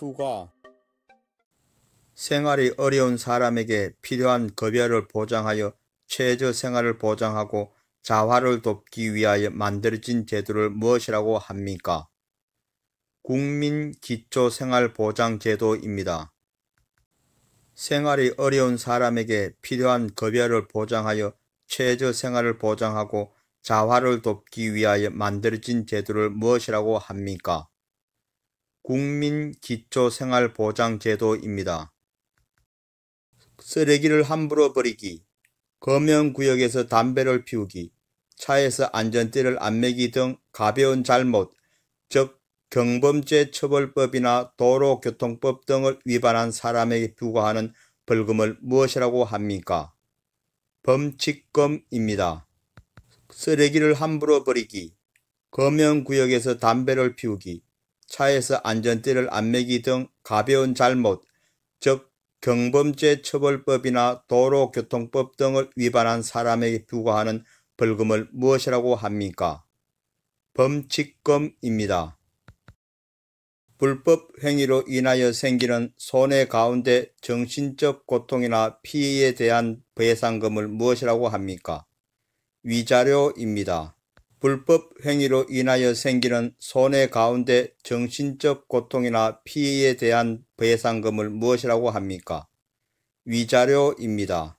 부가 생활이 어려운 사람에게 필요한 급여를 보장하여 최저 생활을 보장하고 자활을 돕기 위하여 만들어진 제도를 무엇이라고 합니까? 국민기초생활보장제도입니다. 생활이 어려운 사람에게 필요한 급여를 보장하여 최저 생활을 보장하고 자활을 돕기 위하여 만들어진 제도를 무엇이라고 합니까? 국민기초생활보장제도입니다. 쓰레기를 함부로 버리기, 검역구역에서 담배를 피우기, 차에서 안전띠를 안 매기 등 가벼운 잘못, 즉 경범죄처벌법이나 도로교통법 등을 위반한 사람에게 부과하는 벌금을 무엇이라고 합니까? 범칙금입니다. 쓰레기를 함부로 버리기, 검역구역에서 담배를 피우기, 차에서 안전띠를 안 매기 등 가벼운 잘못, 즉 경범죄처벌법이나 도로교통법 등을 위반한 사람에게 부과하는 벌금을 무엇이라고 합니까? 범칙금입니다. 불법 행위로 인하여 생기는 손해 가운데 정신적 고통이나 피해에 대한 배상금을 무엇이라고 합니까? 위자료입니다. 불법 행위로 인하여 생기는 손해 가운데 정신적 고통이나 피해에 대한 배상금을 무엇이라고 합니까? 위자료입니다.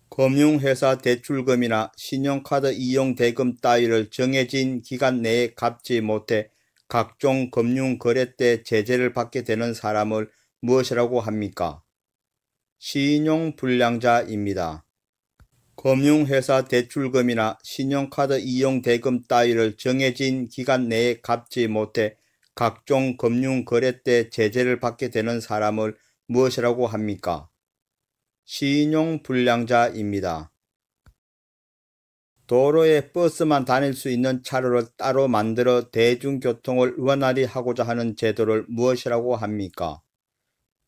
금융회사 대출금이나 신용카드 이용 대금 따위를 정해진 기간 내에 갚지 못해 각종 금융거래 때 제재를 받게 되는 사람을 무엇이라고 합니까? 신용불량자입니다. 금융회사 대출금이나 신용카드 이용 대금 따위를 정해진 기간 내에 갚지 못해 각종 금융거래 때 제재를 받게 되는 사람을 무엇이라고 합니까? 신용불량자입니다. 도로에 버스만 다닐 수 있는 차로를 따로 만들어 대중교통을 원활히 하고자 하는 제도를 무엇이라고 합니까?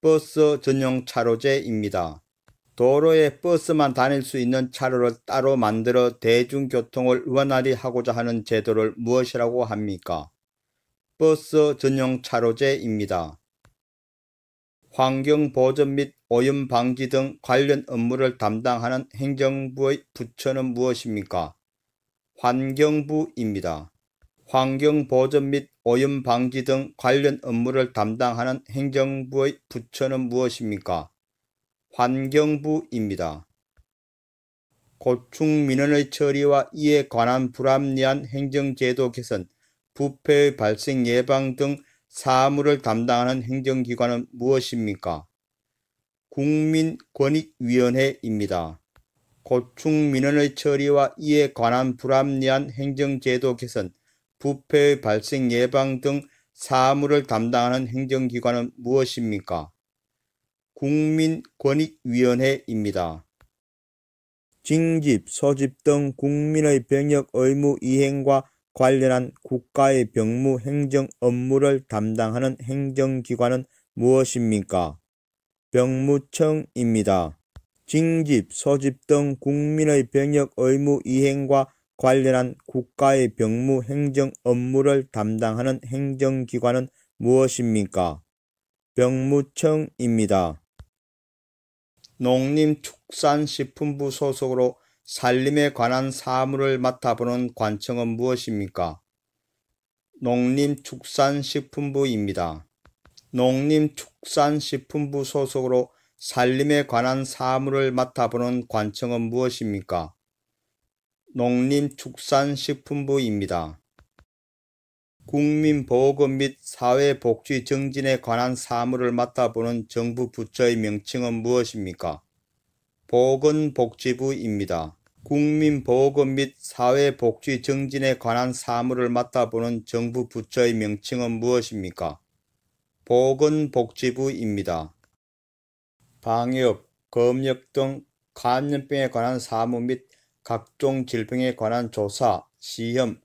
버스 전용 차로제입니다. 도로에 버스만 다닐 수 있는 차로를 따로 만들어 대중교통을 원활히 하고자 하는 제도를 무엇이라고 합니까? 버스 전용 차로제입니다. 환경보전 및 오염 방지 등 관련 업무를 담당하는 행정부의 부처는 무엇입니까? 환경부입니다. 환경보전 및 오염 방지 등 관련 업무를 담당하는 행정부의 부처는 무엇입니까? 환경부입니다. 고충 민원의 처리와 이에 관한 불합리한 행정제도 개선, 부패의 발생 예방 등 사무를 담당하는 행정기관은 무엇입니까? 국민권익위원회입니다. 고충 민원의 처리와 이에 관한 불합리한 행정제도 개선, 부패의 발생 예방 등 사무를 담당하는 행정기관은 무엇입니까? 국민권익위원회입니다. 징집, 소집 등 국민의 병역 의무 이행과 관련한 국가의 병무 행정 업무를 담당하는 행정기관은 무엇입니까? 병무청입니다. 징집, 소집 등 국민의 병역 의무 이행과 관련한 국가의 병무 행정 업무를 담당하는 행정기관은 무엇입니까? 병무청입니다. 농림축산식품부 소속으로 산림에 관한 사무를 맡아보는 관청은 무엇입니까? 농림축산식품부입니다. 농림축산식품부 소속으로 산림에 관한 사무를 맡아보는 관청은 무엇입니까? 농림축산식품부입니다. 국민보건 및 사회복지 증진에 관한 사무를 맡아보는 정부 부처의 명칭은 무엇입니까? 보건복지부입니다. 국민보건 및 사회복지 증진에 관한 사무를 맡아보는 정부 부처의 명칭은 무엇입니까? 보건복지부입니다. 방역, 검역 등 감염병에 관한 사무 및 각종 질병에 관한 조사, 시험,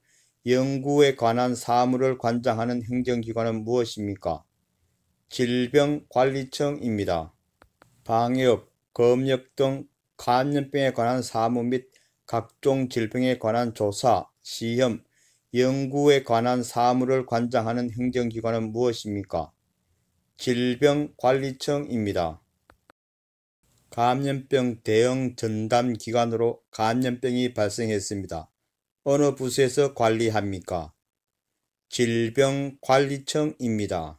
연구에 관한 사무를 관장하는 행정기관은 무엇입니까? 질병관리청입니다. 방역, 검역 등 감염병에 관한 사무 및 각종 질병에 관한 조사, 시험, 연구에 관한 사무를 관장하는 행정기관은 무엇입니까? 질병관리청입니다. 감염병 대응 전담 기관으로 감염병이 발생했습니다. 어느 부서에서 관리합니까? 질병관리청입니다.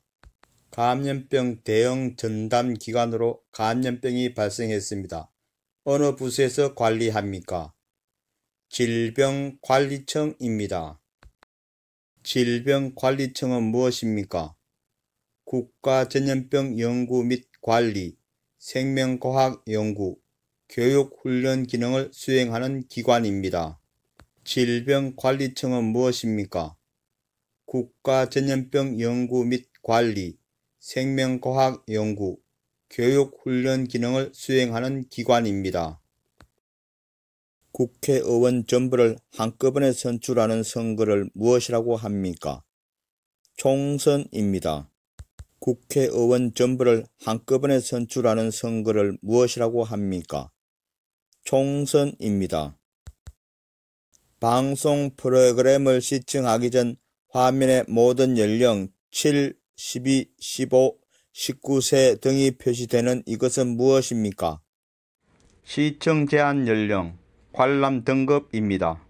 감염병 대응 전담 기관으로 감염병이 발생했습니다. 어느 부서에서 관리합니까? 질병관리청입니다. 질병관리청은 무엇입니까? 국가전염병 연구 및 관리, 생명과학 연구, 교육훈련 기능을 수행하는 기관입니다. 질병관리청은 무엇입니까? 국가전염병 연구 및 관리, 생명과학 연구, 교육훈련 기능을 수행하는 기관입니다. 국회의원 전부를 한꺼번에 선출하는 선거를 무엇이라고 합니까? 총선입니다. 국회의원 전부를 한꺼번에 선출하는 선거를 무엇이라고 합니까? 총선입니다. 방송 프로그램을 시청하기 전 화면에 모든 연령 7, 12, 15, 19세 등이 표시되는 이것은 무엇입니까? 시청 제한 연령, 관람 등급입니다.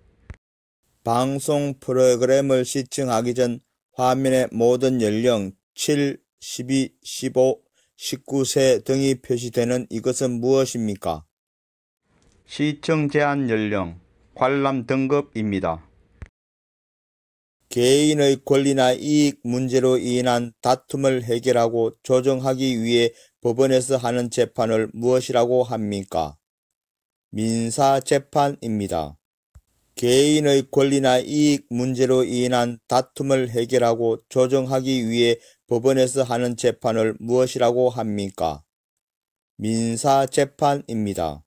방송 프로그램을 시청하기 전 화면에 모든 연령 7, 12, 15, 19세 등이 표시되는 이것은 무엇입니까? 시청 제한 연령, 관람 등급입니다. 개인의 권리나 이익 문제로 인한 다툼을 해결하고 조정하기 위해 법원에서 하는 재판을 무엇이라고 합니까? 민사재판입니다. 개인의 권리나 이익 문제로 인한 다툼을 해결하고 조정하기 위해 법원에서 하는 재판을 무엇이라고 합니까? 민사재판입니다.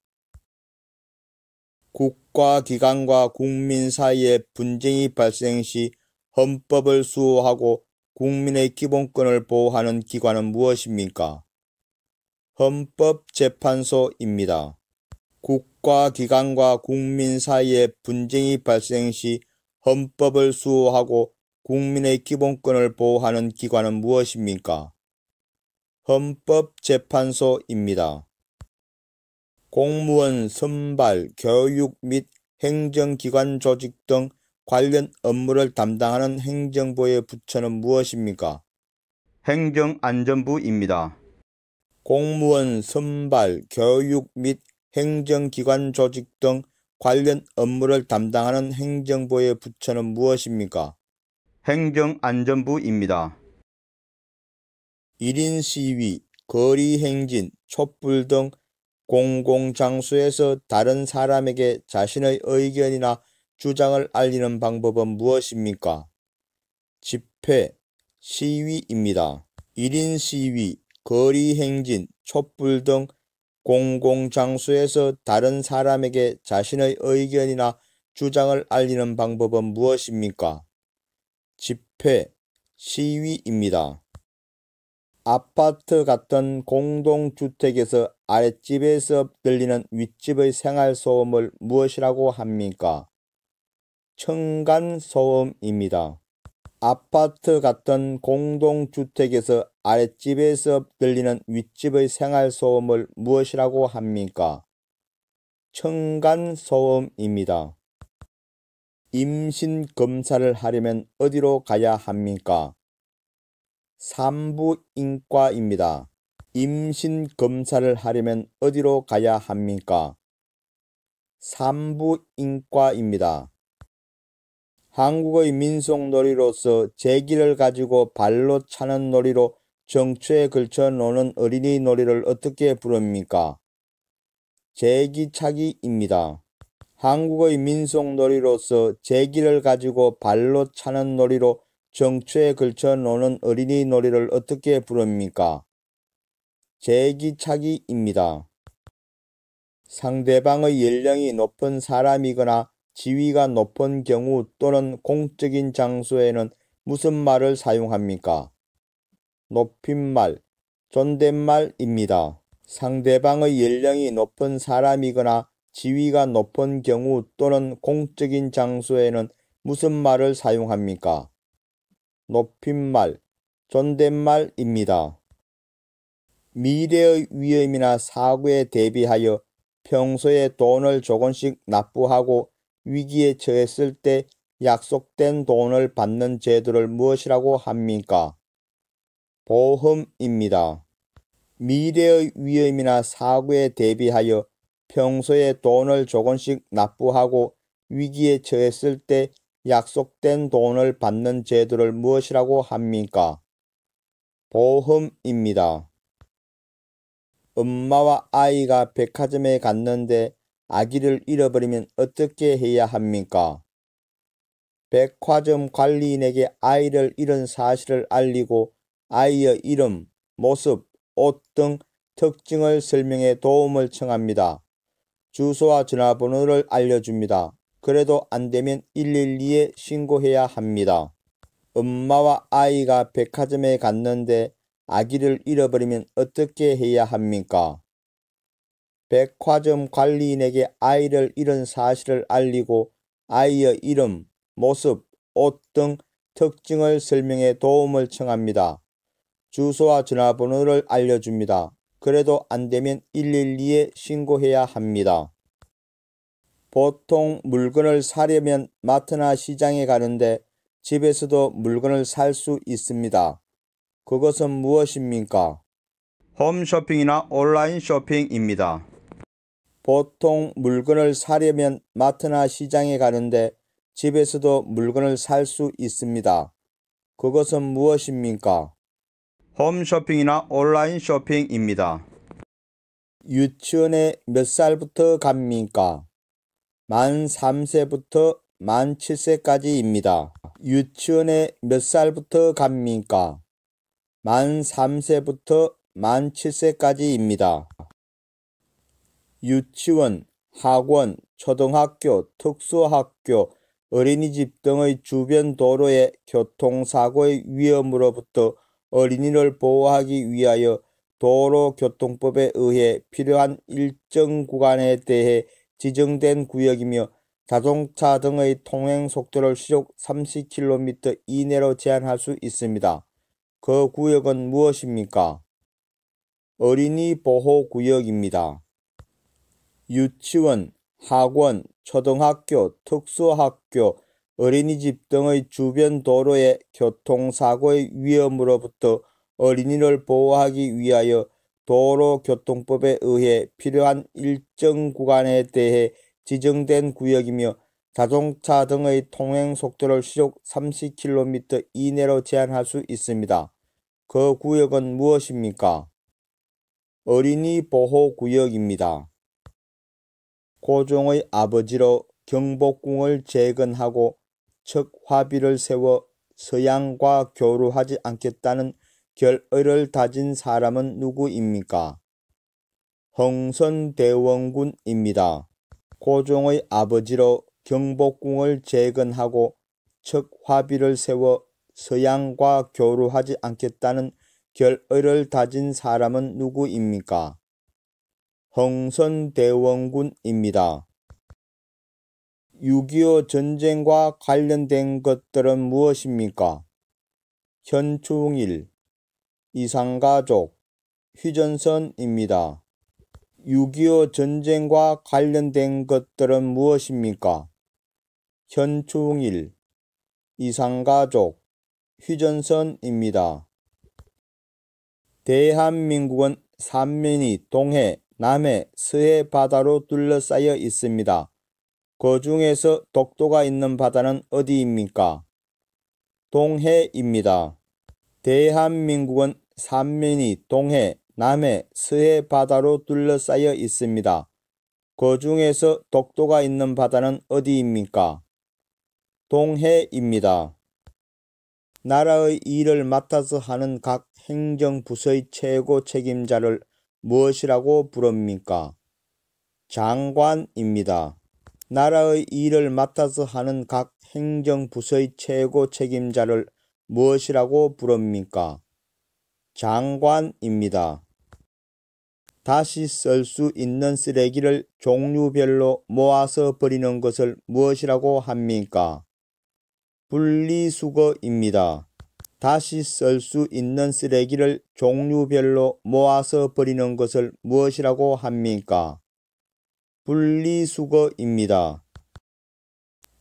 국가기관과 국민 사이에 분쟁이 발생 시 헌법을 수호하고 국민의 기본권을 보호하는 기관은 무엇입니까? 헌법재판소입니다. 국가기관과 국민 사이에 분쟁이 발생 시 헌법을 수호하고 국민의 기본권을 보호하는 기관은 무엇입니까? 헌법재판소입니다. 공무원 선발, 교육 및 행정기관 조직 등 관련 업무를 담당하는 행정부의 부처는 무엇입니까? 행정안전부입니다. 공무원 선발, 교육 및 행정기관 조직 등 관련 업무를 담당하는 행정부의 부처는 무엇입니까? 행정안전부입니다. 1인 시위, 거리 행진, 촛불 등 공공장소에서 다른 사람에게 자신의 의견이나 주장을 알리는 방법은 무엇입니까? 집회, 시위입니다. 1인 시위, 거리 행진, 촛불 등 공공장소에서 다른 사람에게 자신의 의견이나 주장을 알리는 방법은 무엇입니까? 집회, 시위입니다. 아파트 같은 공동주택에서 아랫집에서 들리는 윗집의 생활소음을 무엇이라고 합니까? 층간소음입니다. 아파트 같은 공동주택에서 아랫집에서 들리는 윗집의 생활소음을 무엇이라고 합니까? 층간소음입니다. 임신검사를 하려면 어디로 가야 합니까? 산부인과입니다. 임신검사를 하려면 어디로 가야 합니까? 산부인과입니다. 한국의 민속놀이로서 제기를 가지고 발로 차는 놀이로 정초에 걸쳐 노는 어린이 놀이를 어떻게 부릅니까? 제기차기입니다. 한국의 민속놀이로서 제기를 가지고 발로 차는 놀이로 정초에 걸쳐 노는 어린이 놀이를 어떻게 부릅니까? 제기차기입니다. 상대방의 연령이 높은 사람이거나 지위가 높은 경우 또는 공적인 장소에는 무슨 말을 사용합니까? 높임말, 존댓말입니다. 상대방의 연령이 높은 사람이거나 지위가 높은 경우 또는 공적인 장소에는 무슨 말을 사용합니까? 높임말, 존댓말입니다. 미래의 위험이나 사고에 대비하여 평소에 돈을 조금씩 납부하고 위기에 처했을 때 약속된 돈을 받는 제도를 무엇이라고 합니까? 보험입니다. 미래의 위험이나 사고에 대비하여 평소에 돈을 조금씩 납부하고 위기에 처했을 때 약속된 돈을 받는 제도를 무엇이라고 합니까? 보험입니다. 엄마와 아이가 백화점에 갔는데 아기를 잃어버리면 어떻게 해야 합니까? 백화점 관리인에게 아이를 잃은 사실을 알리고 아이의 이름, 모습, 옷 등 특징을 설명해 도움을 청합니다. 주소와 전화번호를 알려줍니다. 그래도 안 되면 112에 신고해야 합니다. 엄마와 아이가 백화점에 갔는데 아기를 잃어버리면 어떻게 해야 합니까? 백화점 관리인에게 아이를 잃은 사실을 알리고 아이의 이름, 모습, 옷 등 특징을 설명해 도움을 청합니다. 주소와 전화번호를 알려줍니다. 그래도 안 되면 112에 신고해야 합니다. 보통 물건을 사려면 마트나 시장에 가는데 집에서도 물건을 살 수 있습니다. 그것은 무엇입니까? 홈쇼핑이나 온라인 쇼핑입니다. 보통 물건을 사려면 마트나 시장에 가는데 집에서도 물건을 살 수 있습니다. 그것은 무엇입니까? 홈쇼핑이나 온라인 쇼핑입니다. 유치원에 몇 살부터 갑니까? 만 3세부터 만 7세까지입니다. 유치원에 몇 살부터 갑니까? 만 3세부터 만 7세까지입니다. 유치원, 학원, 초등학교, 특수학교, 어린이집 등의 주변 도로의 교통사고의 위험으로부터 어린이를 보호하기 위하여 도로교통법에 의해 필요한 일정 구간에 대해 지정된 구역이며 자동차 등의 통행 속도를 시속 30km 이내로 제한할 수 있습니다. 그 구역은 무엇입니까? 어린이 보호구역입니다. 유치원, 학원, 초등학교, 특수학교, 어린이집 등의 주변 도로의 교통사고의 위험으로부터 어린이를 보호하기 위하여 도로교통법에 의해 필요한 일정 구간에 대해 지정된 구역이며 자동차 등의 통행 속도를 시속 30km 이내로 제한할 수 있습니다. 그 구역은 무엇입니까? 어린이 보호구역입니다. 고종의 아버지로 경복궁을 재건하고 척화비를 세워 서양과 교류하지 않겠다는 결의를 다진 사람은 누구입니까? 흥선대원군입니다. 고종의 아버지로 경복궁을 재건하고 척화비를 세워 서양과 교류하지 않겠다는 결의를 다진 사람은 누구입니까? 흥선대원군입니다. 6.25 전쟁과 관련된 것들은 무엇입니까? 현충일, 이산가족, 휴전선입니다. 6.25 전쟁과 관련된 것들은 무엇입니까? 현충일, 이산가족, 휴전선입니다. 대한민국은 삼면이 동해, 남해, 서해 바다로 둘러싸여 있습니다. 그 중에서 독도가 있는 바다는 어디입니까? 동해입니다. 대한민국은 삼면이 동해, 남해, 서해 바다로 둘러싸여 있습니다. 그 중에서 독도가 있는 바다는 어디입니까? 동해입니다. 나라의 일을 맡아서 하는 각 행정부서의 최고 책임자를 무엇이라고 부릅니까? 장관입니다. 나라의 일을 맡아서 하는 각 행정부서의 최고 책임자를 무엇이라고 부릅니까? 장관입니다. 다시 쓸 수 있는 쓰레기를 종류별로 모아서 버리는 것을 무엇이라고 합니까? 분리수거입니다. 다시 쓸 수 있는 쓰레기를 종류별로 모아서 버리는 것을 무엇이라고 합니까? 분리수거입니다.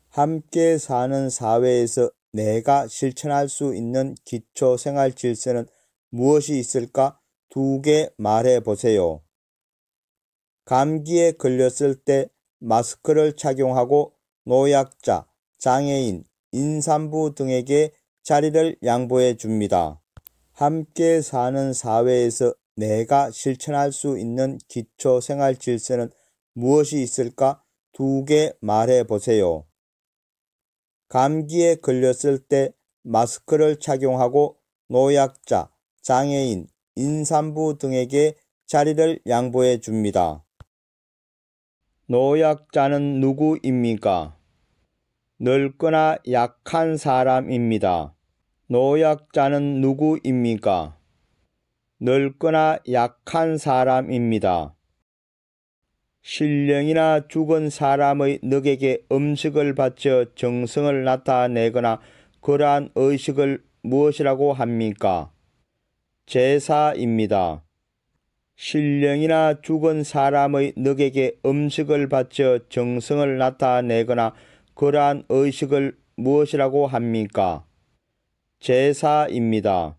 함께 사는 사회에서 내가 실천할 수 있는 기초생활질서는 무엇이 있을까? 2개 말해 보세요. 감기에 걸렸을 때 마스크를 착용하고 노약자, 장애인, 임산부 등에게 자리를 양보해 줍니다. 함께 사는 사회에서 내가 실천할 수 있는 기초생활질서는 무엇이 있을까? 2개 말해 보세요. 감기에 걸렸을 때 마스크를 착용하고 노약자, 장애인, 임산부 등에게 자리를 양보해 줍니다. 노약자는 누구입니까? 늙거나 약한 사람입니다. 노약자는 누구입니까? 늙거나 약한 사람입니다. 신령이나 죽은 사람의 늑에게 음식을 바쳐 정성을 나타내거나 그러한 의식을 무엇이라고 합니까? 제사입니다. 신령이나 죽은 사람의 늑에게 음식을 바쳐 정성을 나타내거나 그러한 의식을 무엇이라고 합니까? 제사입니다.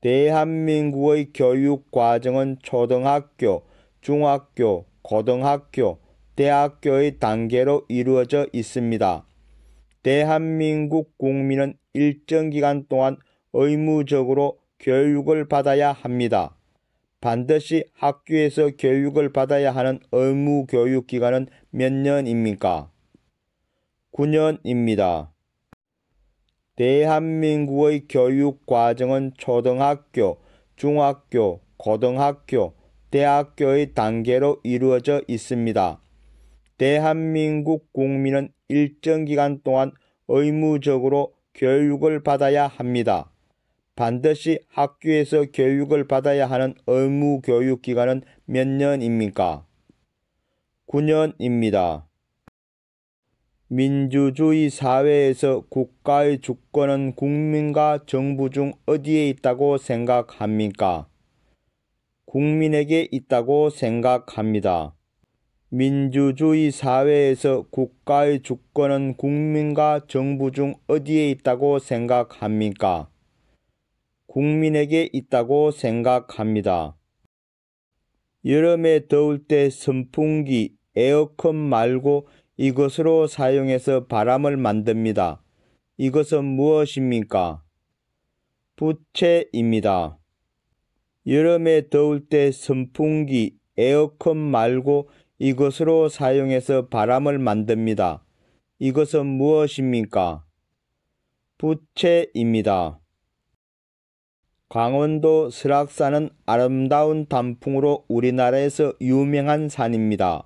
대한민국의 교육 과정은 초등학교, 중학교, 고등학교, 대학교의 단계로 이루어져 있습니다. 대한민국 국민은 일정 기간 동안 의무적으로 교육을 받아야 합니다. 반드시 학교에서 교육을 받아야 하는 의무 교육 기간은 몇 년입니까? 9년입니다. 대한민국의 교육 과정은 초등학교, 중학교, 고등학교, 대학교의 단계로 이루어져 있습니다. 대한민국 국민은 일정 기간 동안 의무적으로 교육을 받아야 합니다. 반드시 학교에서 교육을 받아야 하는 의무 교육 기간은 몇 년입니까? 9년입니다. 민주주의 사회에서 국가의 주권은 국민과 정부 중 어디에 있다고 생각합니까? 국민에게 있다고 생각합니다. 민주주의 사회에서 국가의 주권은 국민과 정부 중 어디에 있다고 생각합니까? 국민에게 있다고 생각합니다. 여름에 더울 때 선풍기, 에어컨 말고 이것으로 사용해서 바람을 만듭니다. 이것은 무엇입니까? 부채입니다. 여름에 더울 때 선풍기, 에어컨 말고 이것으로 사용해서 바람을 만듭니다. 이것은 무엇입니까? 부채입니다. 강원도 설악산은 아름다운 단풍으로 우리나라에서 유명한 산입니다.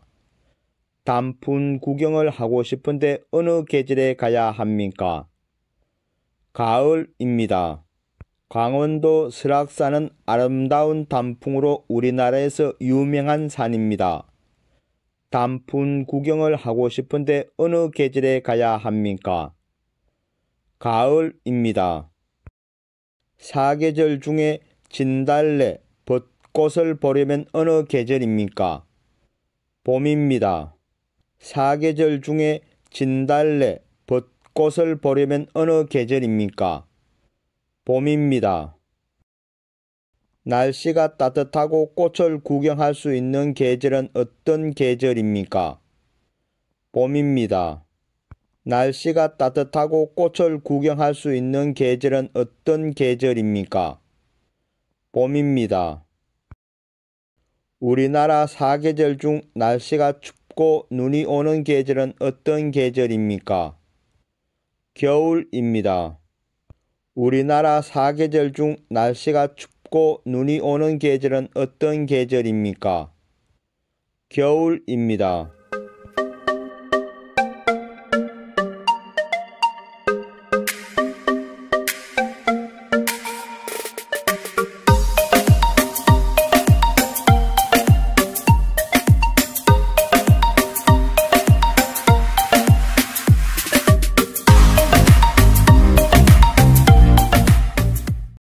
단풍 구경을 하고 싶은데 어느 계절에 가야 합니까? 가을입니다. 강원도 설악산은 아름다운 단풍으로 우리나라에서 유명한 산입니다. 단풍 구경을 하고 싶은데 어느 계절에 가야 합니까? 가을입니다. 사계절 중에 진달래, 벚꽃을 보려면 어느 계절입니까? 봄입니다. 사계절 중에 진달래, 벚꽃을 보려면 어느 계절입니까? 봄입니다. 날씨가 따뜻하고 꽃을 구경할 수 있는 계절은 어떤 계절입니까? 봄입니다. 날씨가 따뜻하고 꽃을 구경할 수 있는 계절은 어떤 계절입니까? 봄입니다. 우리나라 사계절 중 날씨가 춥고 눈이 오는 계절은 어떤 계절입니까? 겨울입니다. 우리나라 사계절 중 날씨가 춥고 눈이 오는 계절은 어떤 계절입니까? 겨울입니다.